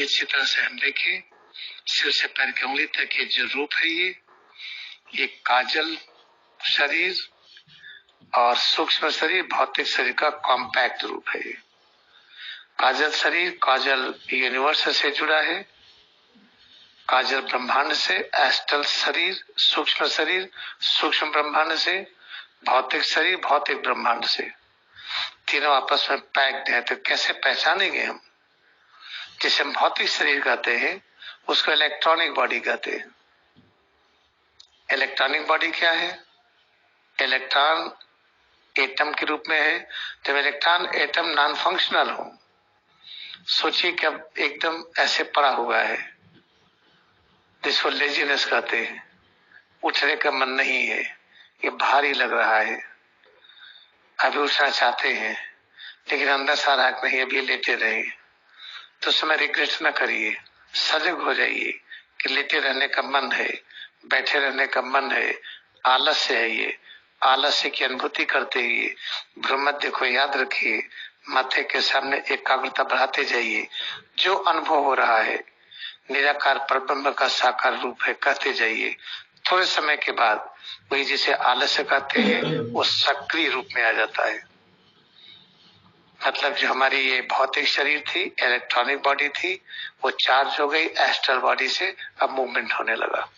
ये अच्छी तरह से हम देखें, सिर से पैर की उंगली तक ये जो रूप है, ये काजल शरीर और सूक्ष्म शरीर, भौतिक शरीर का कॉम्पैक्ट रूप है। काजल शरीर, काजल यूनिवर्स से जुड़ा है, काजल ब्रह्मांड से, एस्ट्रल शरीर, सूक्ष्म ब्रह्मांड से, भौतिक शरीर, भौतिक ब्रह्मांड से, तीनों आपस में पैक्ड है। तो कैसे पहचानेंगे हम? जिसे हम भौतिक शरीर कहते हैं उसको इलेक्ट्रॉनिक बॉडी कहते हैं। इलेक्ट्रॉनिक बॉडी क्या है? इलेक्ट्रॉन एटम के रूप में है। जब इलेक्ट्रॉन एटम नॉन फंक्शनल हो, सोचिए कि अब एकदम ऐसे पड़ा हुआ है, जिसको लेजीनेस कहते हैं, उठने का मन नहीं है, ये भारी लग रहा है, अभी उठना चाहते हैं लेकिन अंदर सा रहा नहीं, अभी लेटे रहे। तो समय रिग्रेट न करिए, सजग हो जाइए कि लेटे रहने का मन है, बैठे रहने का मन है, आलस्य है। ये आलस्य की अनुभूति करते हुए भ्रूमध्य को याद रखिए, माथे के सामने एकाग्रता बढ़ाते जाइए। जो अनुभव हो रहा है निराकार परब्रह्म का साकार रूप है, कहते जाइए। थोड़े समय के बाद वही जिसे आलस्य कहते हैं वो सक्रिय रूप में आ जाता है। मतलब जो हमारी ये भौतिक शरीर थी, इलेक्ट्रॉनिक बॉडी थी, वो चार्ज हो गई एस्ट्रल बॉडी से, अब मूवमेंट होने लगा।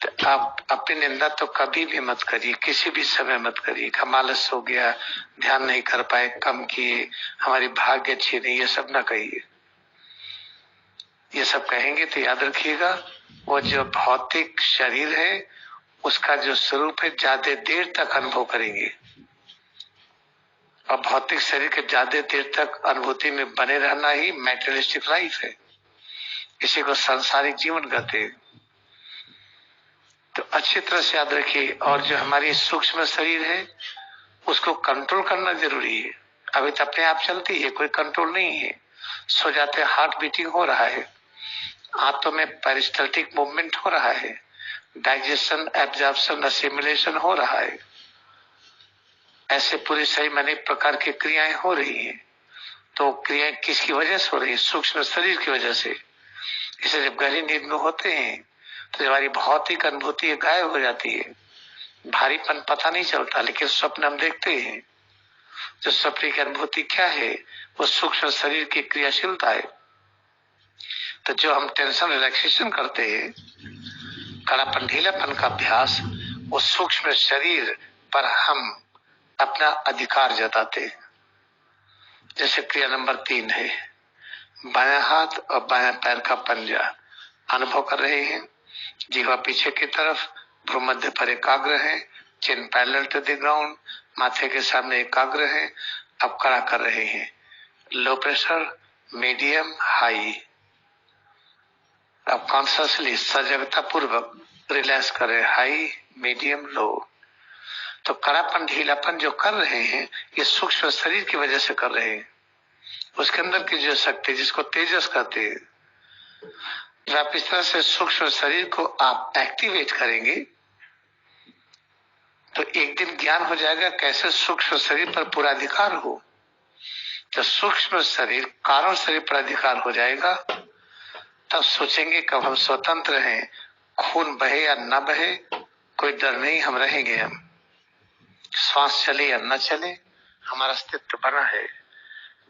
तो आप अपनी निंदा तो कभी भी मत करिए, किसी भी समय मत करिए। हम आलस हो गया, ध्यान नहीं कर पाए, कम किए, हमारी भाग्य अच्छी नहीं, ये सब ना कहिए। ये सब कहेंगे तो याद रखिएगा, वो जो भौतिक शरीर है उसका जो स्वरूप है ज्यादा देर तक अनुभव करेंगे, और भौतिक शरीर के ज्यादा देर तक अनुभूति में बने रहना ही मैटेरियलिस्टिक लाइफ है। इसी को सांसारिक जीवन कहते हैं। तो अच्छी तरह से याद रखिए। और जो हमारी सूक्ष्म शरीर है उसको कंट्रोल करना जरूरी है। अभी तो अपने आप चलती है, कोई कंट्रोल नहीं है। सो जाते हार्ट बीटिंग हो रहा है, हाथों में पेरिस्टल्टिक मूवमेंट हो रहा है, डाइजेशन, एब्जॉर्प्शन, असिमिलेशन हो रहा है। ऐसे पूरे शरीर में अनेक प्रकार की क्रियाएं हो रही हैं। तो क्रियाएं किसकी वजह से हो रही है? सूक्ष्म शरीर की वजह से। इसे जब गहरी नींद में होते हैं तो हमारी भौतिक अनुभूति गायब हो जाती है, भारीपन पता नहीं चलता। लेकिन स्वप्न हम देखते हैं, जो स्वप्न की अनुभूति क्या है? वो सूक्ष्म शरीर की क्रियाशीलता है। तो जो हम टेंशन रिलैक्सेशन करते हैं, कड़ापन ढीलापन का अभ्यास, वो सूक्ष्म शरीर पर हम अपना अधिकार जताते हैं। जैसे क्रिया नंबर 3 है, बायां हाथ और बायां पैर का पंजा अनुभव कर रहे हैं। जीवा पीछे की तरफ, भ्रूमध्य पर एकाग्र है, चिन पैरेलल टू द ग्राउंड, माथे के सामने एकाग्र है। अब खड़ा कर रहे हैं, लो प्रेशर, मीडियम, हाई। अब कॉन्शियसली सजगता पूर्वक रिलैक्स करें, हाई, मीडियम, लो। तो कड़ापन ढीलापन जो कर रहे हैं ये सूक्ष्म शरीर की वजह से कर रहे हैं। उसके अंदर की जो शक्ति, जिसको तेजस कहते हैं, जब आप इस तरह से सूक्ष्म शरीर को आप एक्टिवेट करेंगे तो एक दिन ज्ञान हो जाएगा कैसे सूक्ष्म शरीर पर पूरा अधिकार हो। जब सूक्ष्म शरीर कारण शरीर पर अधिकार हो जाएगा तब सोचेंगे कब हम स्वतंत्र हैं, खून बहे या न बहे कोई डर नहीं, हम रहेंगे। हम श्वास चले या न चले, हमारा अस्तित्व बना है,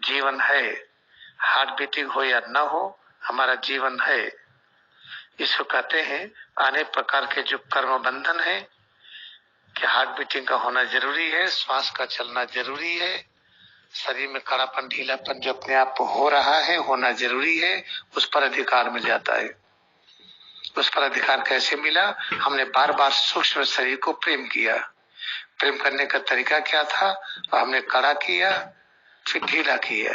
जीवन है। हार्ट बीटिंग हो या न हो, हमारा जीवन है। इसको कहते हैं अनेक प्रकार के जो कर्म बंधन है कि हार्ट बीटिंग का होना जरूरी है, श्वास का चलना जरूरी है, शरीर में कड़ापन ढीलापन जो अपने आप हो रहा है होना जरूरी है। उस पर अधिकार मिल जाता है। उस पर अधिकार कैसे मिला? हमने बार बार सूक्ष्म शरीर को प्रेम किया। प्रेम करने का तरीका क्या था? हमने कड़ा किया, फिर ढीला किया।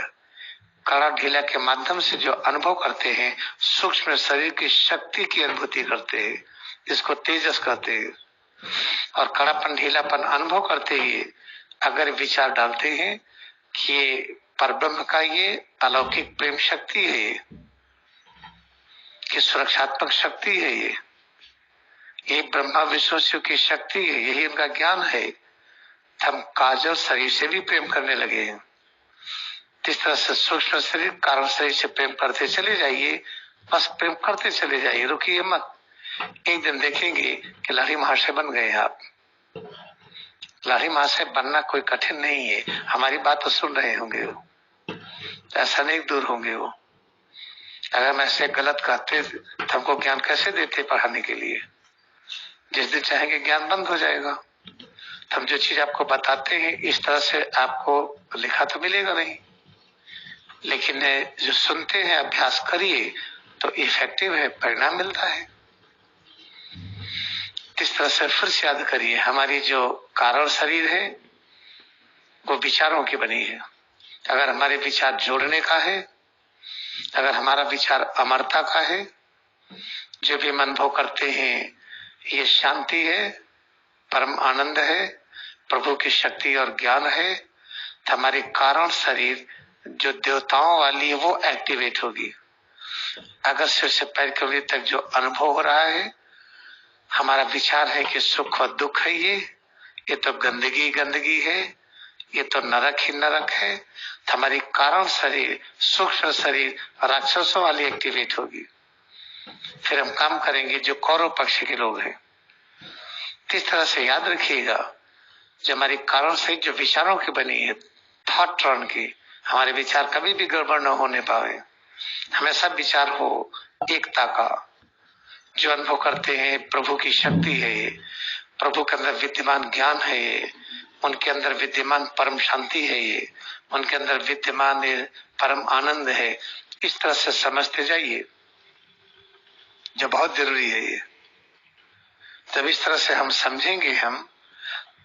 कड़ा ढीला के माध्यम से जो अनुभव करते हैं, सूक्ष्म शरीर की शक्ति की अनुभूति करते हैं, जिसको तेजस कहते हैं। और कड़ापन ढीलापन अनुभव करते ही अगर विचार डालते हैं कि ये परब्रह्म का ये अलौकिक प्रेम शक्ति है, कि सुरक्षात्मक शक्ति है, ये ब्रह्मा विष्णु शिव की शक्ति है, यही उनका ज्ञान है, हम काजल शरीर से भी प्रेम करने लगे हैं। इस तरह से सूक्ष्म शरीर कारण शरीर से प्रेम करते चले जाइए, बस प्रेम करते चले जाइए, रुकिए मत। एक दिन देखेंगे कि लहरी महाशय बन गए आप। लहरी महाशय बनना कोई कठिन नहीं है, हमारी बात तो सुन रहे होंगे वो, ऐसा नहीं दूर होंगे वो। अगर हम ऐसे गलत कहते तो हमको ज्ञान कैसे देते पढ़ाने के लिए? जिस दिन चाहेंगे ज्ञान बंद हो जाएगा। तो हम जो चीज आपको बताते हैं इस तरह से आपको लिखा तो मिलेगा नहीं, लेकिन जो सुनते हैं अभ्यास करिए तो इफेक्टिव है, परिणाम मिलता है। इस तरह से फिर से याद करिए, हमारी जो कारण शरीर है वो विचारों की बनी है। अगर हमारे विचार जोड़ने का है, अगर हमारा विचार अमरता का है, जो भी हम अनुभव करते हैं ये शांति है, परम आनंद है, प्रभु की शक्ति और ज्ञान है, तो हमारी कारण शरीर जो देवताओं वाली है वो एक्टिवेट होगी। अगर सिर से पैर के उंगली तक जो अनुभव हो रहा है, हमारा विचार है कि सुख और दुख है, ये तो गंदगी गंदगी है, ये तो नरक ही नरक है, तो हमारी कारण शरीर सूक्ष्म शरीर राक्षसों वाली एक्टिवेट होगी। फिर हम काम करेंगे जो कौरव पक्ष के लोग हैं। इस तरह से याद रखिएगा, जो हमारी कारण शरीर जो विचारों की बनी है, थॉट ट्रॉन की, हमारे विचार कभी भी गड़बड़ न होने पाए, हमेशा विचार हो एकता का। जो अनुभव करते हैं प्रभु की शक्ति है, प्रभु के अंदर विद्यमान ज्ञान है, उनके अंदर विद्यमान परम शांति है, उनके अंदर विद्यमान परम आनंद है, इस तरह से समझते जाइए, जो बहुत जरूरी है ये। जब इस तरह से हम समझेंगे हम,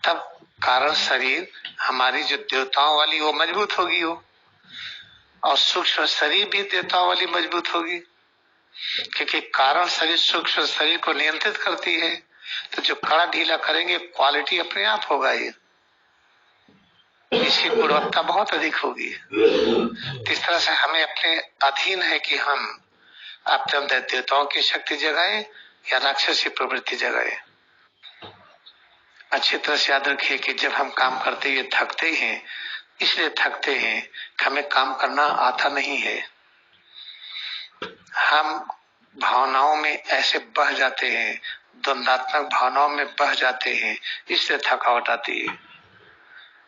तब कारण शरीर हमारी जो देवताओं वाली वो मजबूत होगी वो, और सूक्ष्म शरीर भी देवताओं वाली मजबूत होगी, क्योंकि कारण शरीर सूक्ष्म शरीर को नियंत्रित करती है। तो जो कड़ा ढीला करेंगे क्वालिटी अपने आप होगा, ये इसकी गुणवत्ता बहुत अधिक होगी। इस तरह से हमें अपने अधीन है कि हम अपने देवताओं की शक्ति जगाए या राक्षसी प्रवृत्ति जगाए। अच्छी तरह से याद रखिए कि जब हम काम करते हुए थकते हैं, इसलिए थकते हैं कि हमें काम करना आता नहीं है। हम भावनाओं में ऐसे बह जाते हैं, द्वंदात्मक भावनाओं में बह जाते हैं, इससे थकावट आती है।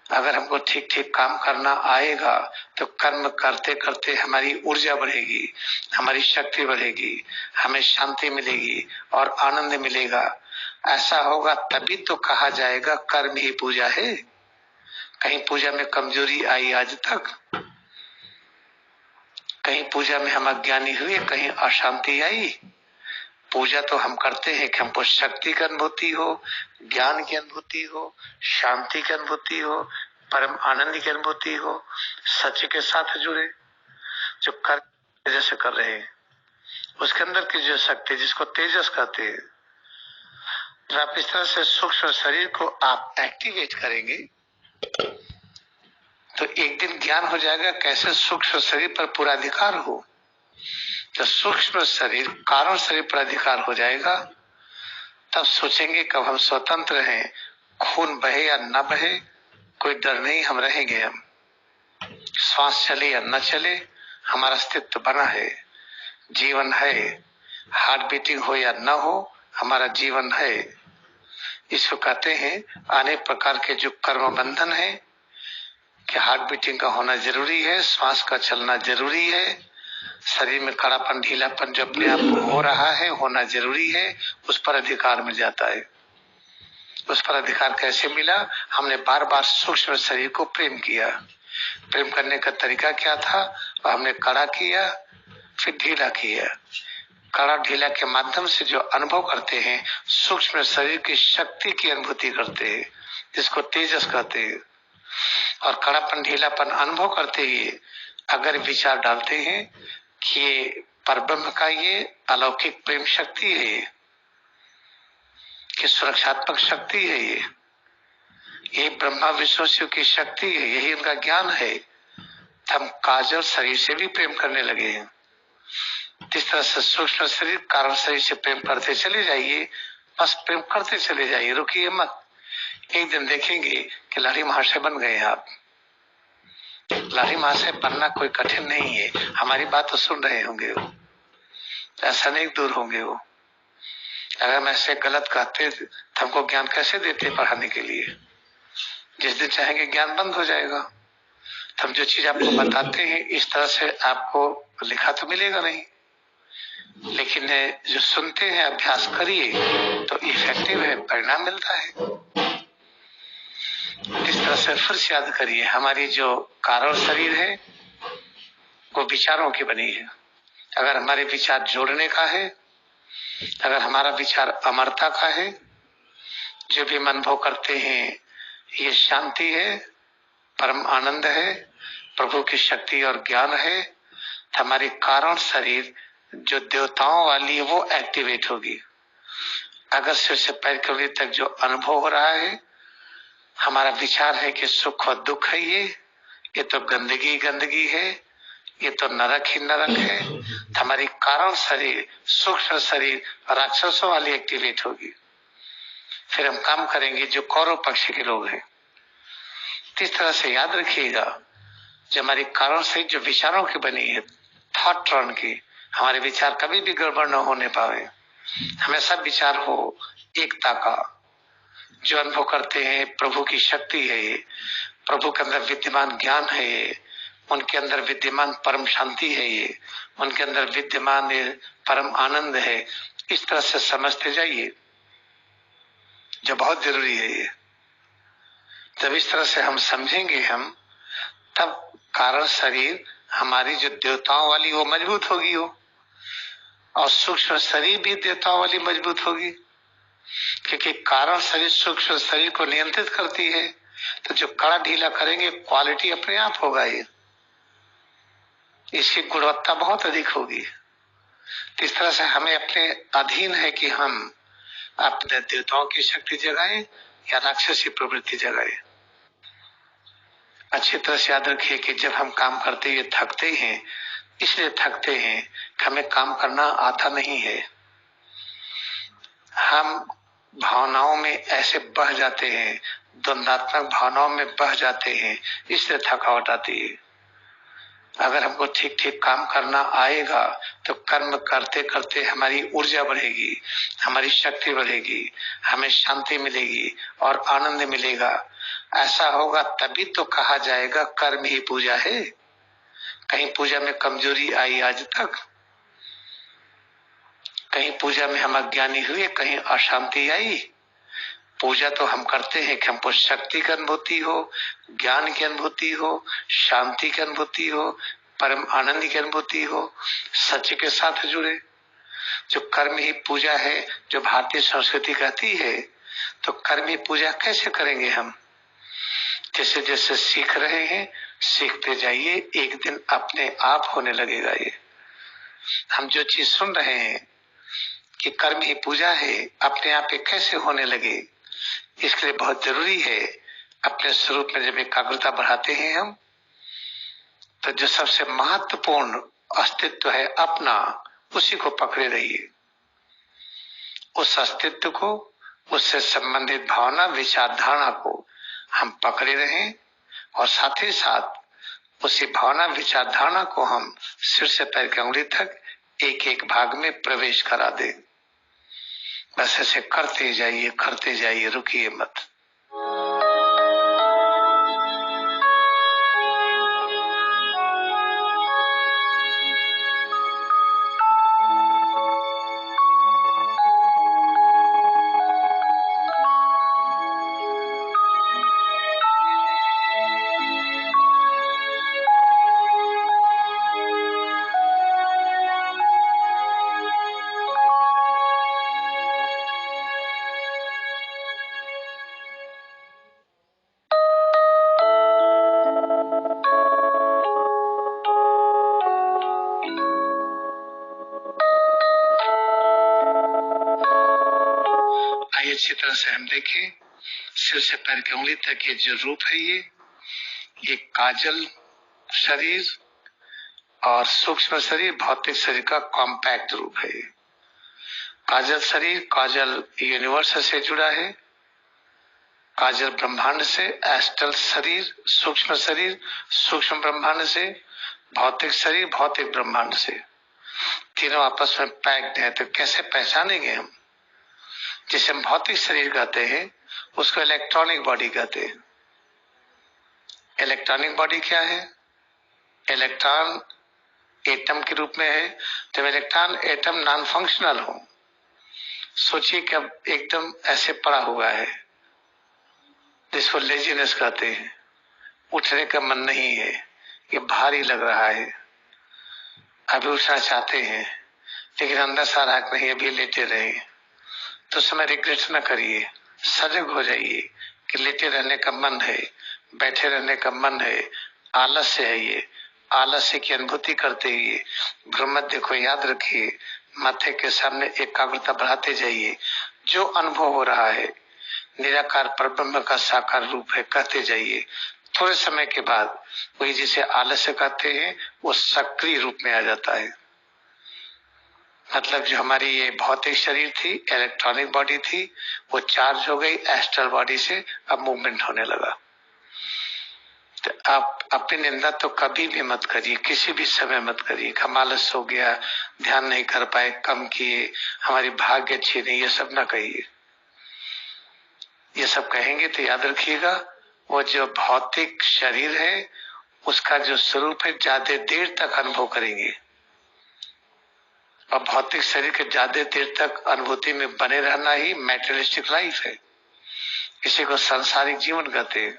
अगर हमको ठीक ठीक काम करना आएगा तो कर्म करते करते हमारी ऊर्जा बढ़ेगी, हमारी शक्ति बढ़ेगी, हमें शांति मिलेगी और आनंद मिलेगा। ऐसा होगा तभी तो कहा जाएगा कर्म ही पूजा है। कहीं पूजा में कमजोरी आई आज तक? कहीं पूजा में हम अज्ञानी हुए, कहीं अशांति आई? पूजा तो हम करते हैं कि हमको शक्ति की अनुभूति हो, ज्ञान की अनुभूति हो, शांति की अनुभूति हो, परम आनंद की अनुभूति हो, सच के साथ जुड़े। जो कर्म जैसे कर रहे हैं उसके अंदर की जो शक्ति जिसको तेजस कहते हैं, जब आप इस तरह से सूक्ष्म शरीर को आप एक्टिवेट करेंगे तो एक दिन ज्ञान हो जाएगा कैसे सूक्ष्म शरीर पर पूरा अधिकार हो। जब सूक्ष्म शरीर कारण शरीर पर अधिकार हो जाएगा तब सोचेंगे कब हम स्वतंत्र हैं, खून बहे या न बहे कोई डर नहीं, हम रहेंगे। हम श्वास चले या न चले हमारा अस्तित्व बना है, जीवन है। हार्ट बीटिंग हो या न हो हमारा जीवन है। इसको कहते हैं अनेक प्रकार के जो कर्म बंधन है कि हार्ट बीटिंग का होना जरूरी है, श्वास का चलना जरूरी है, शरीर में कड़ापन ढीलापन जो अपने आप हो रहा है होना जरूरी है, उस पर अधिकार मिल जाता है। उस पर अधिकार कैसे मिला? हमने बार बार सूक्ष्म शरीर को प्रेम किया। प्रेम करने का तरीका क्या था? हमने कड़ा किया फिर ढीला किया। कड़ा ढीला के माध्यम से जो अनुभव करते हैं सूक्ष्म शरीर की शक्ति की अनुभूति करते हैं, जिसको तेजस कहते हैं। और कड़ापन ढीलापन अनुभव करते ही अगर विचार डालते हैं कि ये परब्रह्म का ये अलौकिक प्रेम शक्ति है, कि सुरक्षात्मक शक्ति है, ये ब्रह्मा विष्णु शिव की शक्ति है, यही उनका ज्ञान है, हम काजल शरीर से भी प्रेम करने लगे हैं। इस तरह से सूक्ष्म शरीर कारण शरीर से प्रेम करते चले जाइए, बस प्रेम करते चले जाइए, रुकिए मत। एक दिन देखेंगे कि लहरी महाशय बन गए आप। लाठी महाशय बनना कोई कठिन नहीं है, हमारी बात तो सुन रहे होंगे वो, ऐसा नहीं दूर होंगे वो। अगर हम ऐसे गलत कहते तो हमको ज्ञान कैसे देते पढ़ाने के लिए? जिस दिन चाहेंगे ज्ञान बंद हो जाएगा। तो हम जो चीज आपको बताते हैं इस तरह से आपको लिखा तो मिलेगा नहीं, लेकिन जो सुनते हैं अभ्यास करिए तो इफेक्टिव है, परिणाम मिलता है। इस तरह से फिर से याद करिए, हमारी जो कारण शरीर है वो विचारों की बनी है। अगर हमारे विचार जोड़ने का है, अगर हमारा विचार अमरता का है, जो भी मन भोग करते हैं ये शांति है, परम आनंद है, प्रभु की शक्ति और ज्ञान है, तो हमारी कारण शरीर जो देवताओं वाली है वो एक्टिवेट होगी। अगर सिर से पैर के उंगली तक जो अनुभव हो रहा है, हमारा विचार है कि सुख और दुख है, ये तो गंदगी गंदगी है, ये तो नरक ही नरक है, तो हमारी कारण शरीर, सूक्ष्म शरीर राक्षसों वाली एक्टिवेट होगी। फिर हम काम करेंगे जो कौरव पक्ष के लोग हैं। इस तरह से याद रखिएगा, जो हमारी कारण शरीर जो विचारों की बनी है, थॉट ट्रॉन की, हमारे विचार कभी भी गड़बड़ न होने पाए, हमेशा विचार हो एकता का। जो अनुभव करते हैं प्रभु की शक्ति है ये, प्रभु के अंदर विद्यमान ज्ञान है ये, उनके अंदर विद्यमान परम शांति है ये, उनके अंदर विद्यमान परम आनंद है, इस तरह से समझते जाइए, जो बहुत जरूरी है ये। जब इस तरह से हम समझेंगे हम, तब कारण शरीर हमारी जो देवताओं वाली वो मजबूत होगी वो, और सूक्ष्म शरीर भी देवताओं वाली मजबूत होगी, क्योंकि कारण शरीर सूक्ष्म शरीर को नियंत्रित करती है। तो जो कड़ा ढीला करेंगे क्वालिटी अपने आप होगा, ये इसकी गुणवत्ता बहुत अधिक होगी। इस तरह से हमें अपने अधीन है कि हम अपने देवताओं की शक्ति जगाएं या राक्षसी प्रवृत्ति जगाएं। अच्छी तरह से याद रखिए कि जब हम काम करते हुए थकते हैं, इसलिए थकते हैं कि हमें काम करना आता नहीं है। हम भावनाओं में ऐसे बह जाते हैं, द्वंदात्मक भावनाओं में बह जाते हैं, इसलिए थकावट आती है। अगर हमको ठीक ठीक काम करना आएगा तो कर्म करते करते हमारी ऊर्जा बढ़ेगी, हमारी शक्ति बढ़ेगी, हमें शांति मिलेगी और आनंद मिलेगा। ऐसा होगा तभी तो कहा जाएगा कर्म ही पूजा है। कहीं पूजा में कमजोरी आई आज तक? कहीं पूजा में हम अज्ञानी हुए, कहीं अशांति आई? पूजा तो हम करते हैं कि हमको शक्ति की अनुभूति हो, ज्ञान की अनुभूति हो, शांति की अनुभूति हो, परम आनंद की अनुभूति हो, सच के साथ जुड़े। जो कर्म ही पूजा है, जो भारतीय संस्कृति कहती है, तो कर्म ही पूजा कैसे करेंगे हम? जैसे जैसे सीख रहे हैं, सीखते जाइए, एक दिन अपने आप होने लगेगा। ये हम जो चीज सुन रहे हैं कि कर्म ही पूजा है, अपने आप ये कैसे होने लगे, इसके लिए बहुत जरूरी है अपने स्वरूप में जब एकाग्रता बढ़ाते हैं हम, तो जो सबसे महत्वपूर्ण अस्तित्व है अपना, उसी को पकड़े रहिए। उस अस्तित्व को, उससे संबंधित भावना विचार धारणा को हम पकड़े रहें, और साथ ही साथ उसी भावना विचार धारणा को हम सिर से पैर की उंगली तक एक एक भाग में प्रवेश करा दें। बस ऐसे करते जाइए, रुकिए मत। अच्छी तरह से हम देखें, सिर से पैर की उंगली तक ये जो रूप है, ये काजल शरीर और सूक्ष्म शरीर, भौतिक शरीर का कॉम्पैक्ट रूप है। काजल शरीर, काजल यूनिवर्स से जुड़ा है, काजल ब्रह्मांड से एस्ट्रल शरीर, सूक्ष्म ब्रह्मांड से भौतिक शरीर, भौतिक ब्रह्मांड से, तीनों आपस में पैक्ड है। तो कैसे पहचानेंगे हम? जिसे हम भौतिक शरीर कहते हैं उसको इलेक्ट्रॉनिक बॉडी कहते हैं। इलेक्ट्रॉनिक बॉडी क्या है? इलेक्ट्रॉन एटम के रूप में है। जब इलेक्ट्रॉन एटम नॉन फंक्शनल हो, सोचिए कि अब एकदम ऐसे पड़ा हुआ है जिसको लेजीनेस कहते हैं, उठने का मन नहीं है, ये भारी लग रहा है, अभी उठना चाहते हैं लेकिन अंदर सा रहा नहीं, अभी लेटे रहे। तो समय रिग्रेट न करिए, सजग हो जाइए कि लेटे रहने का मन है, बैठे रहने का मन है, आलस्य है। ये आलस्य की अनुभूति करते हुए भ्रमध्य को याद रखिए, माथे के सामने एकाग्रता बढ़ाते जाइए। जो अनुभव हो रहा है निराकार परब्रह्म का साकार रूप है कहते जाइए। थोड़े समय के बाद वही जिसे आलस्य कहते हैं वो सक्रिय रूप में आ जाता है। मतलब जो हमारी ये भौतिक शरीर थी, इलेक्ट्रॉनिक बॉडी थी, वो चार्ज हो गई एस्ट्रल बॉडी से, अब मूवमेंट होने लगा। तो आप अपनी निंदा तो कभी भी मत करिए, किसी भी समय मत करिए। हम आलस हो गया, ध्यान नहीं कर पाए, कम किए, हमारी भाग्य अच्छी नहीं, ये सब ना कहिए। ये सब कहेंगे तो याद रखिएगा वो जो भौतिक शरीर है उसका जो स्वरूप है ज्यादा देर तक अनुभव करेंगे, और भौतिक शरीर के ज्यादा देर तक अनुभूति में बने रहना ही मैटेरियलिस्टिक लाइफ है। इसी को सांसारिक जीवन कहते हैं।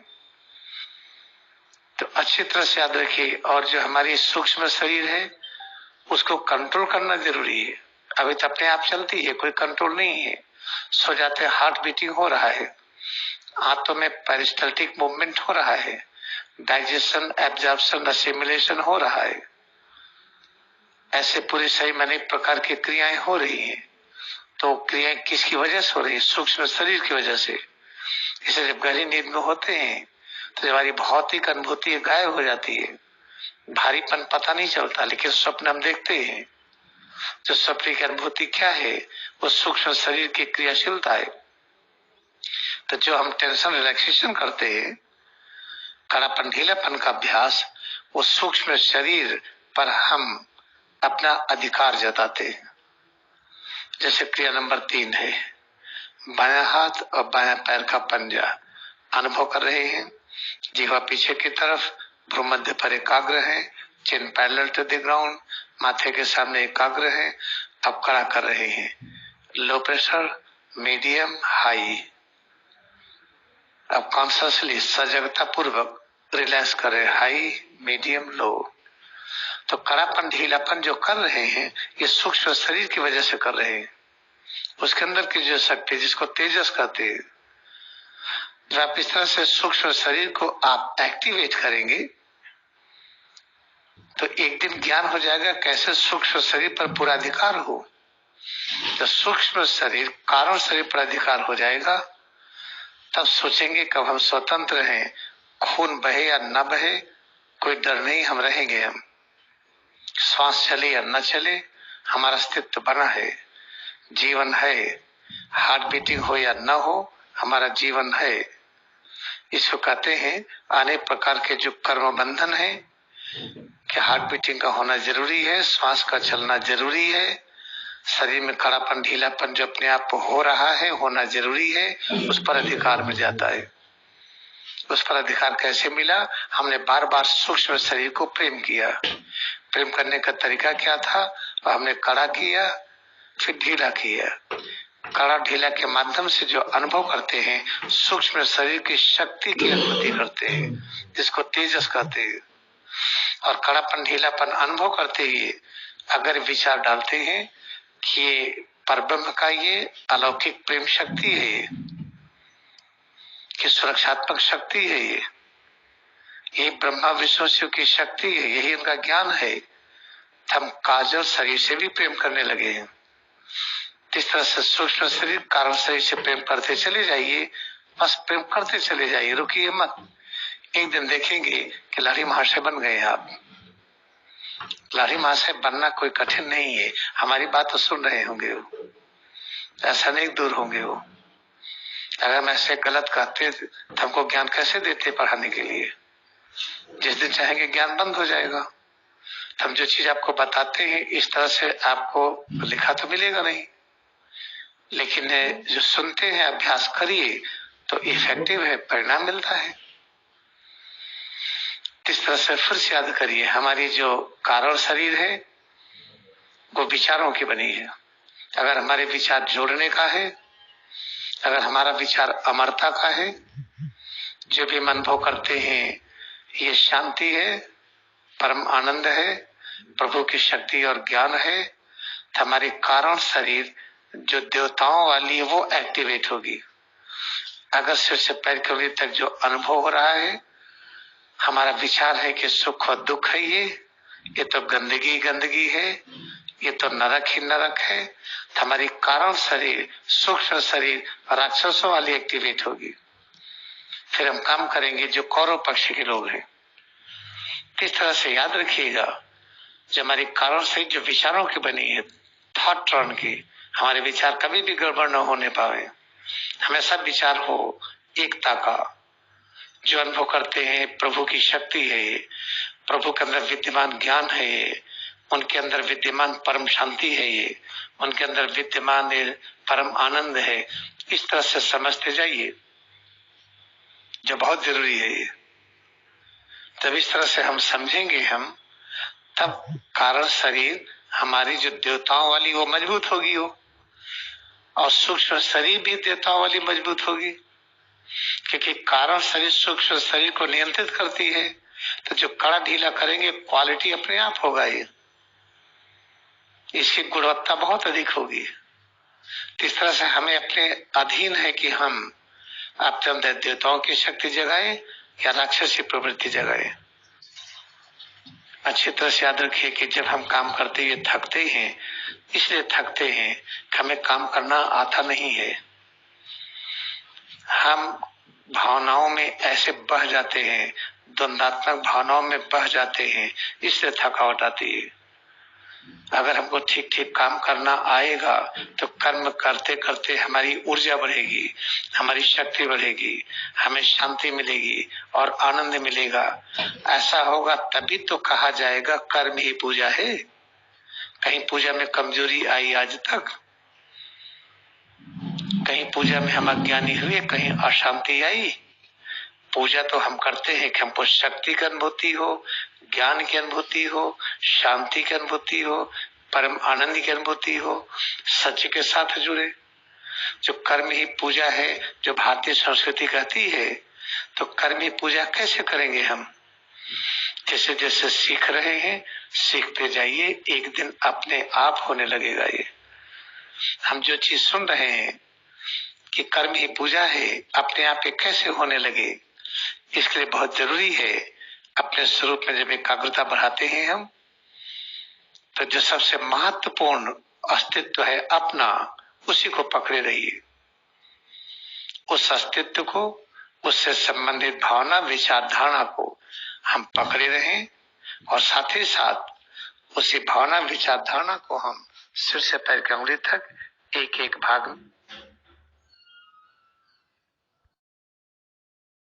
तो अच्छी तरह से याद रखिए। और जो हमारी सूक्ष्म शरीर है उसको कंट्रोल करना जरूरी है। अभी तो अपने आप चलती है, कोई कंट्रोल नहीं है। सो जाते हार्ट बीटिंग हो रहा है, हाथों में पेरिस्टल्टिक मूवमेंट हो रहा है, डाइजेशन, एब्जॉर्प्शन, असिमिलेशन हो रहा है। ऐसे पूरे शरीर में अनेक प्रकार की क्रियाएं हो रही हैं। तो क्रियाएं किसकी वजह से हो रही है? सूक्ष्म शरीर की वजह से। इसे जब गहरी नींद में होते हैं तो हमारी भौतिक अनुभूति गायब हो जाती है, भारीपन पता नहीं चलता। लेकिन स्वप्न हम देखते हैं, जो स्वप्न की अनुभूति क्या है? वो सूक्ष्म शरीर की क्रियाशीलता है। तो जो हम टेंशन रिलैक्सेशन करते हैं, कड़ापन ढीलापन का अभ्यास, वो सूक्ष्म शरीर पर हम अपना अधिकार जताते हैं। जैसे क्रिया नंबर 3 है, बायां हाथ और बायां पैर का पंजा अनुभव कर रहे हैं। जीवा पीछे की तरफ, भ्रूमध्य पर एकाग्र है, चिन पैरेलल टू द ग्राउंड, माथे के सामने एकाग्र है। अब खड़ा कर रहे हैं, लो प्रेशर, मीडियम, हाई। अब कॉन्शियसली सजगता पूर्वक रिलैक्स करें, हाई, मीडियम, लो। तो कड़ापन ढीलापन जो कर रहे हैं ये सूक्ष्म शरीर की वजह से कर रहे हैं। उसके अंदर की जो शक्ति जिसको तेजस कहते हैं, जब आप इस तरह से सूक्ष्म शरीर को आप एक्टिवेट करेंगे तो एक दिन ज्ञान हो जाएगा कैसे सूक्ष्म शरीर पर पूरा अधिकार हो। तो सूक्ष्म शरीर कारण शरीर पर अधिकार हो जाएगा, तब सोचेंगे कब हम स्वतंत्र हैं, खून बहे या न बहे कोई डर नहीं, हम रहेंगे। हम श्वास चले या न चले हमारा अस्तित्व बना है, जीवन है। हार्ट बीटिंग हो या न हो हमारा जीवन है। इसको कहते हैं अनेक प्रकार के जो कर्म बंधन है कि हार्ट बीटिंग का होना जरूरी है, श्वास का चलना जरूरी है, शरीर में कड़ापन ढीलापन जो अपने आप हो रहा है होना जरूरी है। उस पर अधिकार मिल जाता है। उस पर अधिकार कैसे मिला? हमने बार बार सूक्ष्म शरीर को प्रेम किया। प्रेम करने का तरीका क्या था? हमने कड़ा किया फिर ढीला किया। कड़ा ढीला के माध्यम से जो अनुभव करते हैं सूक्ष्म शरीर की शक्ति की अनुभूति करते हैं, जिसको तेजस कहते हैं। और कड़ापन ढीलापन अनुभव करते हुए अगर विचार डालते हैं कि ये परब्रह्म का ये अलौकिक प्रेम शक्ति है, कि सुरक्षात्मक शक्ति है, ये ब्रह्मा विष्णु शिव की शक्ति है, यही उनका ज्ञान है, हम काजल शरीर से भी प्रेम करने लगे हैं। इस तरह से सूक्ष्म शरीर कारण शरीर से प्रेम करते चले जाइए, बस प्रेम करते चले जाइए, रुकिए मत। एक दिन देखेंगे कि लाठी महाशय बन गए आप। लाठी महाशय बनना कोई कठिन नहीं है, हमारी बात तो सुन रहे होंगे वो, ऐसा नहीं दूर होंगे वो। अगर हम ऐसे गलत कहते तो हमको ज्ञान कैसे देते पढ़ाने के लिए? जिस दिन चाहेंगे ज्ञान बंद हो जाएगा। तो हम जो चीज आपको बताते हैं इस तरह से आपको लिखा तो मिलेगा नहीं, लेकिन जो सुनते हैं अभ्यास करिए तो इफेक्टिव है, परिणाम मिलता है। इस तरह से फिर से याद करिए, हमारी जो कारण शरीर है वो विचारों की बनी है। अगर हमारे विचार जोड़ने का है, अगर हमारा विचार अमरता का है, जो भी हम अनुभव करते हैं ये शांति है, परम आनंद है, प्रभु की शक्ति और ज्ञान है, तो हमारी कारण शरीर जो देवताओं वाली है वो एक्टिवेट होगी। अगर सिर से पैर के उंगली तक जो अनुभव हो रहा है, हमारा विचार है कि सुख और दुख है, ये तो गंदगी गंदगी है, ये तो नरक ही नरक है, तो हमारी कारण शरीर, सूक्ष्म शरीर राक्षसों वाली एक्टिवेट होगी। फिर हम काम करेंगे जो कौरव पक्ष के लोग हैं। इस तरह से याद रखिएगा, जो हमारी कारण शरीर जो विचारों की बनी है, थॉट टर्न की, हमारे विचार कभी भी गड़बड़ न होने पाए, हमेशा विचार हो एकता का। जो अनुभव करते हैं प्रभु की शक्ति है, प्रभु के अंदर विद्यमान ज्ञान है, उनके अंदर विद्यमान परम शांति है, ये उनके अंदर विद्यमान परम आनंद है। इस तरह से समझते जाइए, जो बहुत जरूरी है ये। जब इस तरह से हम समझेंगे हम, तब कारण शरीर हमारी जो देवताओं वाली वो मजबूत होगी हो, और सूक्ष्म शरीर भी देवताओं वाली मजबूत होगी, क्योंकि कारण शरीर सूक्ष्म शरीर को नियंत्रित करती है। तो जो कड़ा ढीला करेंगे क्वालिटी अपने आप होगा, ये इसकी गुणवत्ता बहुत अधिक होगी। इस तरह से हमें अपने अधीन है कि हम अपने अंदर देवताओं की शक्ति जगाए या राक्षसी प्रवृत्ति जगाए। अच्छी तरह से याद रखिए कि जब हम काम करते हुए थकते हैं, इसलिए थकते हैं कि हमें काम करना आता नहीं है। हम भावनाओं में ऐसे बह जाते हैं, द्वंदात्मक भावनाओं में बह जाते हैं, इसलिए थकावट आती है। अगर हमको ठीक ठीक काम करना आएगा तो कर्म करते करते हमारी ऊर्जा बढ़ेगी, हमारी शक्ति बढ़ेगी, हमें शांति मिलेगी और आनंद मिलेगा। ऐसा होगा तभी तो कहा जाएगा कर्म ही पूजा है। कहीं पूजा में कमजोरी आई आज तक? कहीं पूजा में हम अज्ञानी हुए, कहीं अशांति आई? पूजा तो हम करते हैं कि हमको शक्ति की अनुभूति हो, ज्ञान की अनुभूति हो, शांति की अनुभूति हो, परम आनंद की अनुभूति हो, सच के साथ जुड़े। जो कर्म ही पूजा है, जो भारतीय संस्कृति कहती है, तो कर्म ही पूजा कैसे करेंगे हम? जैसे जैसे सीख रहे हैं, सीखते जाइए, एक दिन अपने आप होने लगेगा। ये हम जो चीज सुन रहे हैं कि कर्म ही पूजा है, अपने आप ये कैसे होने लगे, इसके लिए बहुत जरूरी है अपने स्वरूप में जब एकाग्रता बढ़ाते हैं हम, तो जो सबसे महत्वपूर्ण अस्तित्व है अपना, उसी को पकड़े रहिए। उस अस्तित्व को, उससे संबंधित भावना विचार धारणा को हम पकड़े रहें, और साथ ही साथ उसी भावना विचार धारणा को हम सिर से पैर की उंगली तक एक एक भाग